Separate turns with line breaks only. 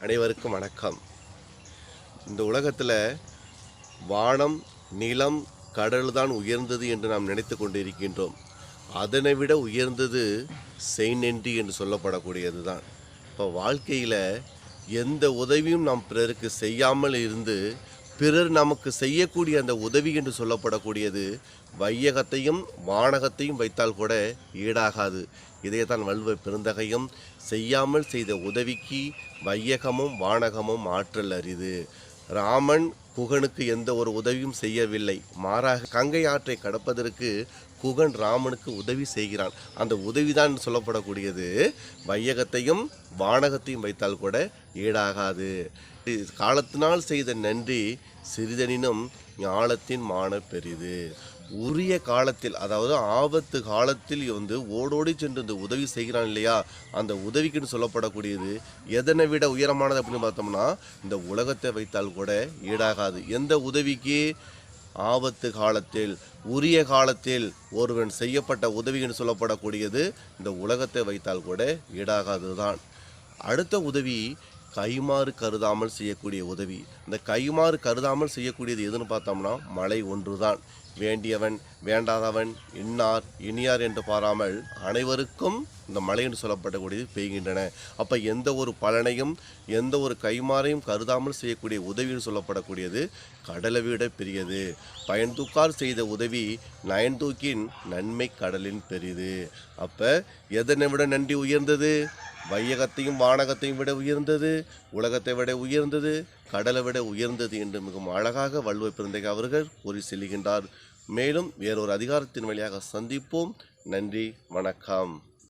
அனைவருக்கும் வணக்கம். இந்த உலகத்தில் வானம், நிலம், கடல் தான் உயர்ந்தது என்று நாம் நினைத்து கொண்டிருக்கின்றோம். அதனை விட உயர்ந்தது செய்நன்றி என்று சொல்லப்படக்கூடியது தான். இப்போ வாழ்க்கையில் எந்த உதவியும் நாம் பிறருக்கு செய்யாமல் இருந்து பிறர் நமக்கு செய்யக்கூடிய அந்த உதவி என்று சொல்லப்படக்கூடியது வையகத்தையும் வானகத்தையும் வைத்தால் கூட ஈடாகாது. இதைத்தான் வள்ளுவ பெருந்தகையும் செய்யாமல் செய்த உதவிக்கு வையகமும் வானகமும் ஆற்றல் அரிது. ராமன் குகனுக்கு எந்த ஒரு உதவியும் செய்யவில்லை. மாறாக கங்கை ஆற்றை கடப்பதற்கு குகன் ராமனுக்கு உதவி செய்கிறான். அந்த உதவிதான் சொல்லப்படக்கூடியது வையகத்தையும் வானகத்தையும் வைத்தால் கூட ஈடாகாது. காலத்தினால் செய்த நன்றி சிறிதனினும் ஞாலத்தின் மான பெரிது. உரிய காலத்தில், அதாவது ஆபத்து காலத்தில் ஓடோடி சென்று இந்த உதவி செய்கிறான் இல்லையா, அந்த உதவிக்குன்னு சொல்லப்படக்கூடியது எதனை விட உயரமானது அப்படின்னு பார்த்தோம்னா இந்த உலகத்தை வைத்தால் கூட ஈடாகாது. எந்த உதவிக்கு? ஆபத்து காலத்தில், உரிய காலத்தில் ஒருவன் செய்யப்பட்ட உதவின்னு சொல்லப்படக்கூடியது இந்த உலகத்தை வைத்தால் கூட ஈடாகாது தான். அடுத்த உதவி கைமாறு கருதாமல் செய்யக்கூடிய உதவி. இந்த கைமாறு கருதாமல் செய்யக்கூடியது எதுன்னு பார்த்தோம்னா மழை ஒன்றுதான். வேண்டியவன் வேண்டாதவன் இன்னார் இனியார் என்று பாராமல் அனைவருக்கும் இந்த மழை என்று சொல்லப்படக்கூடியது பெய்கின்றன. அப்போ எந்த ஒரு பலனையும் எந்த ஒரு கைமாறையும் கருதாமல் செய்யக்கூடிய உதவின்னு சொல்லப்படக்கூடியது கடலை விட பெரியது. பயன்தூக்கார் செய்த உதவி நயன்தூக்கின் நன்மை கடலின் பெரிது. அப்போ எதனை விட நன்றி உயர்ந்தது? வையகத்தையும் வானகத்தையும் விட உயர்ந்தது, உலகத்தை விட உயர்ந்தது, கடலை விட உயர்ந்தது என்று மிகவும் அழகாக வள்ளுவ பெருந்தகை அவர்கள் கூறி செல்கின்றார். மேலும் வேறொரு அதிகாரத்தின் வழியாக சந்திப்போம். நன்றி, வணக்கம்.